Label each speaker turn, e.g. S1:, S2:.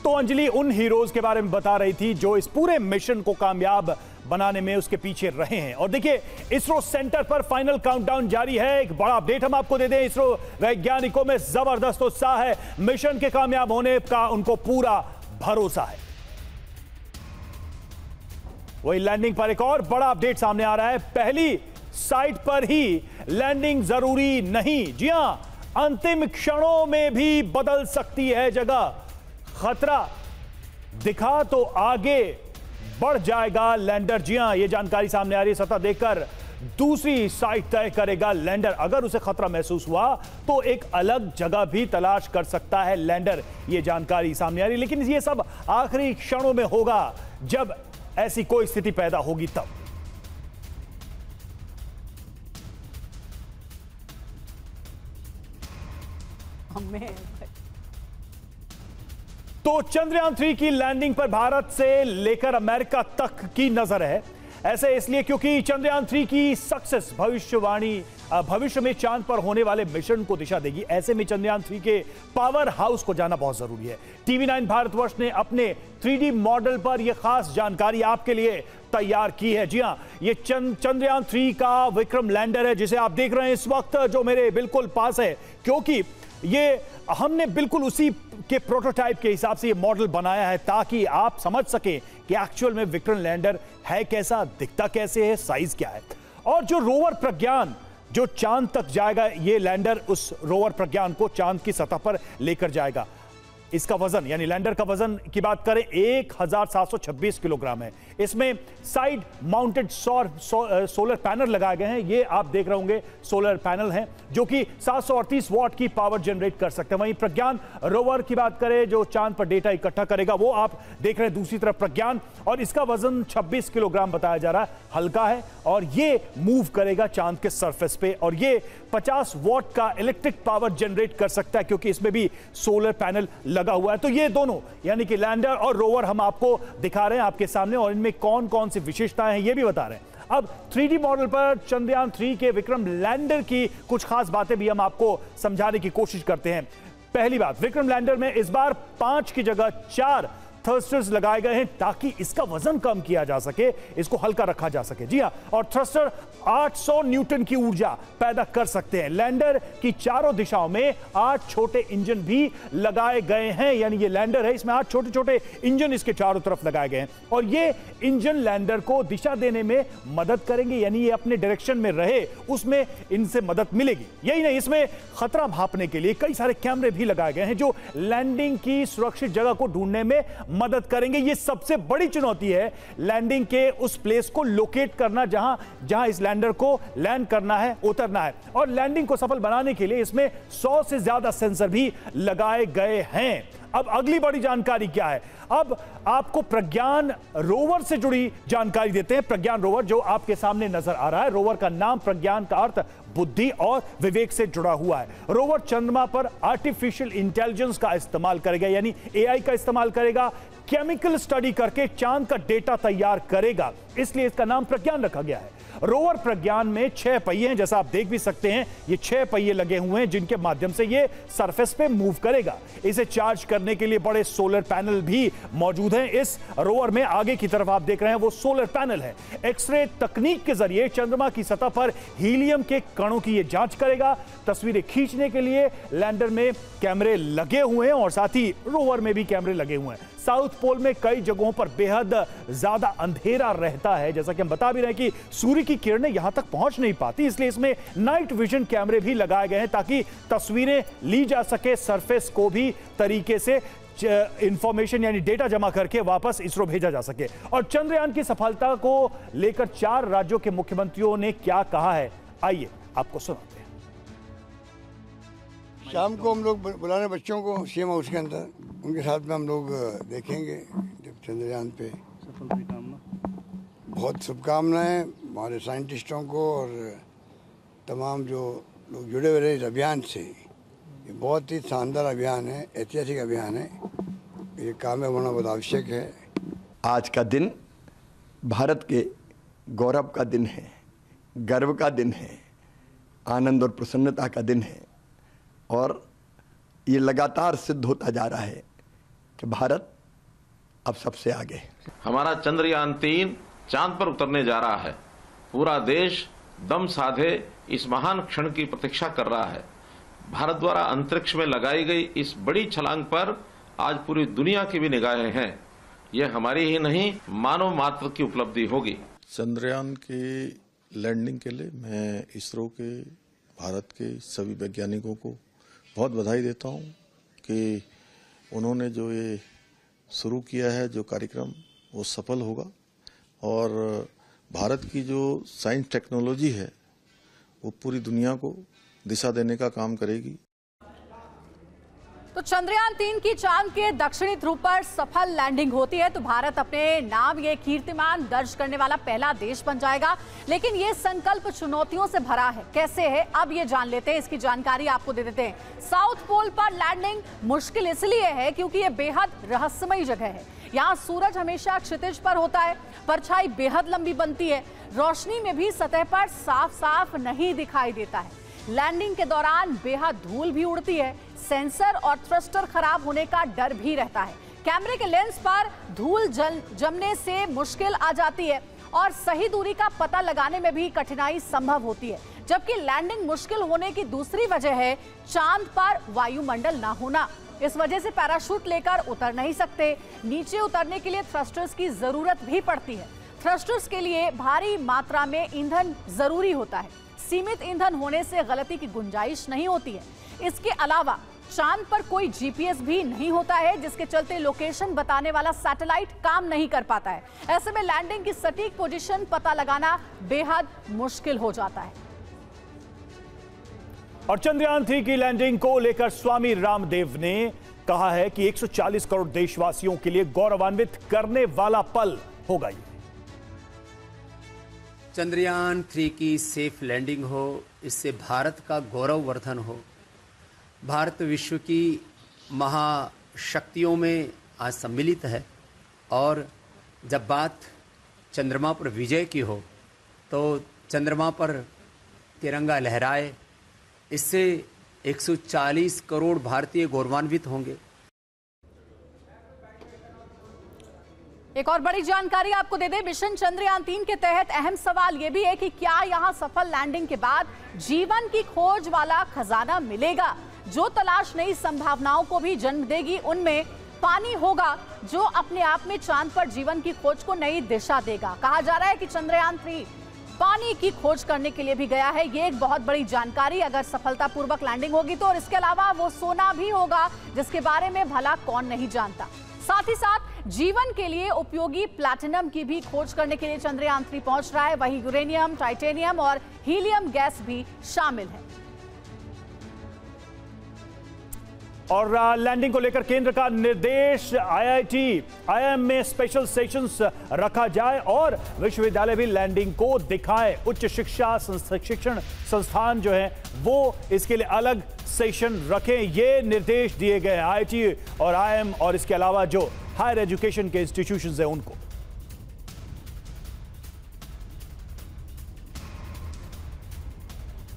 S1: तो अंजलि उन हीरोज के बारे में बता रही थी जो इस पूरे मिशन को कामयाब बनाने में उसके पीछे रहे हैं। और देखिए, इसरो सेंटर पर फाइनल काउंटडाउन जारी है। एक बड़ा अपडेट हम आपको दे दें, इसरो वैज्ञानिकों में जबरदस्त उत्साह है, मिशन के कामयाब होने का उनको पूरा भरोसा है। वही लैंडिंग पर एक और बड़ा अपडेट सामने आ रहा है। पहली साइट पर ही लैंडिंग जरूरी नहीं, जी हां, अंतिम क्षणों में भी बदल सकती है जगह। खतरा दिखा तो आगे बढ़ जाएगा लैंडर। जी हां, यह जानकारी सामने आ रही है। सतह देखकर दूसरी साइट तय करेगा लैंडर। अगर उसे खतरा महसूस हुआ तो एक अलग जगह भी तलाश कर सकता है लैंडर, यह जानकारी सामने आ रही है। लेकिन यह सब आखिरी क्षणों में होगा, जब ऐसी कोई स्थिति पैदा होगी तब। तो चंद्रयान 3 की लैंडिंग पर भारत से लेकर अमेरिका तक की नजर है। ऐसे इसलिए क्योंकि चंद्रयान 3 की सक्सेस भविष्य में चांद पर होने वाले मिशन को दिशा देगी। ऐसे में चंद्रयान 3 के पावर हाउस को जाना बहुत जरूरी है। TV9 भारतवर्ष ने अपने 3D मॉडल पर यह खास जानकारी आपके लिए तैयार की है। जी हां, ये चंद्रयान 3 का विक्रम लैंडर है, जिसे आप देख रहे हैं इस वक्त, जो मेरे बिल्कुल पास है, क्योंकि ये हमने बिल्कुल उसी के प्रोटोटाइप के हिसाब से ये मॉडल बनाया है, ताकि आप समझ सकें कि एक्चुअल में विक्रम लैंडर है कैसा, दिखता कैसे है, साइज क्या है। और जो रोवर प्रज्ञान जो चांद तक जाएगा, ये लैंडर उस रोवर प्रज्ञान को चांद की सतह पर लेकर जाएगा। इसका वजन, यानी लैंडर का वजन की बात करें, 1726 किलोग्राम है। इसमें साइड माउंटेड सोलर पैनल लगाए गए हैं। ये आप देख रहे होंगे सोलर पैनल हैं, जो कि 738 वॉट की पावर जनरेट कर सकते हैं। वहीं प्रज्ञान रोवर की बात करें, जो चांद पर डेटा इकट्ठा करेगा, वो आप देख रहे हैं दूसरी तरफ प्रज्ञान, और इसका वजन 26 किलोग्राम बताया जा रहा है। हल्का है और ये मूव करेगा चांद के सरफेस पे, और ये 50 वॉट का इलेक्ट्रिक पावर जनरेट कर सकता है, क्योंकि इसमें भी सोलर पैनल लगा हुआ है। तो ये दोनों, यानी कि लैंडर और रोवर, हम आपको दिखा रहे हैं आपके सामने, और इनमें कौन कौन सी विशेषताएं हैं ये भी बता रहे हैं। अब 3D मॉडल पर चंद्रयान 3 के विक्रम लैंडर की कुछ खास बातें भी हम आपको समझाने की कोशिश करते हैं। पहली बात, विक्रम लैंडर में इस बार 5 की जगह 4 थ्रस्टर्स लगाए गए हैं, ताकि इसका वजन कम किया जा सके, इसको हल्का रखा जा सके। जी हां, और थ्रस्टर 800 न्यूटन की ऊर्जा पैदा कर सकते हैं। लैंडर की चारों दिशाओं में 8 छोटे इंजन भी लगाए गए हैं, यानी ये लैंडर है, इसमें 8 छोटे छोटे इंजन इसके चारों तरफ लगाए गए हैं, और ये इंजन लैंडर को दिशा देने में मदद करेंगे, यानी ये अपने डायरेक्शन में रहे, उसमें इनसे मदद मिलेगी। यही नहीं, इसमें खतरा भांपने के लिए कई सारे कैमरे भी लगाए गए हैं, जो लैंडिंग की सुरक्षित जगह को ढूंढने में मदद करेंगे। यह सबसे बड़ी चुनौती है, लैंडिंग के उस प्लेस को लोकेट करना, जहां इस लैंडर को लैंड करना है, उतरना है। और लैंडिंग को सफल बनाने के लिए इसमें 100 से ज्यादा सेंसर भी लगाए गए हैं। अब अगली बड़ी जानकारी क्या है, अब आपको प्रज्ञान रोवर से जुड़ी जानकारी देते हैं। प्रज्ञान रोवर जो आपके सामने नजर आ रहा है, रोवर का नाम प्रज्ञान का अर्थ बुद्धि और विवेक से जुड़ा हुआ है। रोवर चंद्रमा पर आर्टिफिशियल इंटेलिजेंस का इस्तेमाल करेगा, यानी AI का इस्तेमाल करेगा, केमिकल स्टडी करके चांद का डेटा तैयार करेगा, इसलिए इसका नाम प्रज्ञान रखा गया है। रोवर प्रज्ञान में 6 पहिए हैं, जैसा आप देख भी सकते हैं, ये 6 पहिए लगे हुए हैं, जिनके माध्यम से ये सरफेस पे मूव करेगा। इसे चार्ज करने के लिए बड़े सोलर पैनल भी मौजूद हैं। इस रोवर में आगे की तरफ आप देख रहे हैं, वो सोलर पैनल है। एक्सरे तकनीक के जरिए चंद्रमा की सतह पर हीलियम के कणों की ये जांच करेगा। तस्वीरें खींचने के लिए लैंडर में कैमरे लगे हुए हैं, और साथ ही रोवर में भी कैमरे लगे हुए हैं। साउथ पोल में कई जगहों पर बेहद ज्यादा अंधेरा रहता है, जैसा कि हम बता भी रहे हैं कि सूर्य की किरणें यहां तक पहुंच नहीं पाती, इसलिए इसमें नाइट विजन कैमरे भी लगाए गए हैं, ताकि तस्वीरें ली जा सके, सरफेस को भी तरीके से इंफॉर्मेशन यानी डेटा जमा करके वापस इसरो भेजा जा सके। और चंद्रयान की सफलता को लेकर 4 राज्यों के मुख्यमंत्रियों ने क्या कहा है, आइए आपको सुनाते हैं।
S2: शाम को हम लोग बुलाने बच्चों को सीएम हाउस के अंदर, उनके साथ में हम लोग देखेंगे जब चंद्रयान पे। बहुत शुभकामनाएं हमारे साइंटिस्टों को और तमाम जो लोग जुड़े हुए रहे इस अभियान से। ये बहुत ही शानदार अभियान है, ऐतिहासिक अभियान है, ये कामयाब होना बहुत आवश्यक है।
S3: आज का दिन भारत के गौरव का दिन है, गर्व का दिन है, आनंद और प्रसन्नता का दिन है, और ये लगातार सिद्ध होता जा रहा है कि भारत अब सबसे आगे।
S4: हमारा चंद्रयान-3 चांद पर उतरने जा रहा है। पूरा देश दम साधे इस महान क्षण की प्रतीक्षा कर रहा है। भारत द्वारा अंतरिक्ष में लगाई गई इस बड़ी छलांग पर आज पूरी दुनिया की भी निगाहें हैं। यह हमारी ही नहीं, मानव मात्र की उपलब्धि होगी।
S5: चंद्रयान के लैंडिंग के लिए मैं इसरो के, भारत के सभी वैज्ञानिकों को बहुत बधाई देता हूं कि उन्होंने जो ये शुरू किया है, जो कार्यक्रम, वो सफल होगा और भारत की जो साइंस टेक्नोलॉजी है वो पूरी दुनिया को दिशा देने का काम करेगी।
S6: तो चंद्रयान-3 की चांद के दक्षिणी ध्रुव पर सफल लैंडिंग होती है तो भारत अपने नाम ये कीर्तिमान दर्ज करने वाला पहला देश बन जाएगा। लेकिन ये संकल्प चुनौतियों से भरा है। कैसे है, अब ये जान लेते हैं, इसकी जानकारी आपको दे देते हैं। साउथ पोल पर लैंडिंग मुश्किल इसलिए है क्योंकि ये बेहद रहस्यमयी जगह है। यहाँ सूरज हमेशा क्षितिज पर होता है, परछाई बेहद लंबी बनती है, रोशनी में भी सतह पर साफ साफ नहीं दिखाई देता है। लैंडिंग के दौरान बेहद धूल भी उड़ती है, सेंसर और थ्रस्टर खराब होने का डर भी रहता है। कैमरे के लेंस पर धूल जमने से मुश्किल आ जाती है और सही दूरी का पता लगाने में भी कठिनाई संभव होती है। जबकि लैंडिंग मुश्किल होने की दूसरी वजह है चांद पर वायुमंडल ना होना। इस वजह से पैराशूट लेकर उतर नहीं सकते। नीचे उतरने के लिए थ्रस्टर्स की जरूरत भी पड़ती है। थ्रस्टर्स के लिए भारी मात्रा में ईंधन जरूरी होता है। सीमित ईंधन होने से गलती की गुंजाइश नहीं होती है। इसके अलावा चांद पर कोई जीपीएस भी नहीं होता है, जिसके चलते लोकेशन बताने वाला सैटेलाइट काम नहीं कर पाता है। ऐसे में लैंडिंग की सटीक पोजीशन पता लगाना बेहद मुश्किल हो जाता है।
S1: और चंद्रयान-3 की लैंडिंग को लेकर स्वामी रामदेव ने कहा है कि 140 करोड़ देशवासियों के लिए गौरवान्वित करने वाला पल होगा ये।
S7: चंद्रयान-3 की सेफ लैंडिंग हो, इससे भारत का गौरववर्धन हो। भारत विश्व की महाशक्तियों में आज सम्मिलित है और जब बात चंद्रमा पर विजय की हो तो चंद्रमा पर तिरंगा लहराए, इससे 140 करोड़ भारतीय गौरवान्वित होंगे।
S6: एक और बड़ी जानकारी आपको दे दें, मिशन चंद्रयान-3 के तहत अहम सवाल यह भी है कि क्या यहां सफल लैंडिंग के बाद जीवन की खोज वाला खजाना मिलेगा जो तलाश नई संभावनाओं को भी जन्म देगी। उनमें पानी होगा जो अपने आप में चांद पर जीवन की खोज को नई दिशा देगा। कहा जा रहा है कि चंद्रयान-3 पानी की खोज करने के लिए भी गया है। ये एक बहुत बड़ी जानकारी अगर सफलतापूर्वक लैंडिंग होगी तो। और इसके अलावा वो सोना भी होगा जिसके बारे में भला कौन नहीं जानता। साथ ही साथ जीवन के लिए उपयोगी प्लैटिनम की भी खोज करने के लिए चंद्रयान-3 पहुंच रहा है। वहीं यूरेनियम, टाइटेनियम और हीलियम गैस भी शामिल है।
S1: और लैंडिंग को लेकर केंद्र का निर्देश, IIT, IIM में स्पेशल सेशंस रखा जाए और विश्वविद्यालय भी लैंडिंग को दिखाएं। उच्च शिक्षा शिक्षण संस्थान जो है वो इसके लिए अलग सेशन रखें, ये निर्देश दिए गए हैं IIT और IIM और इसके अलावा जो हायर एजुकेशन के इंस्टीट्यूशंस हैं उनको।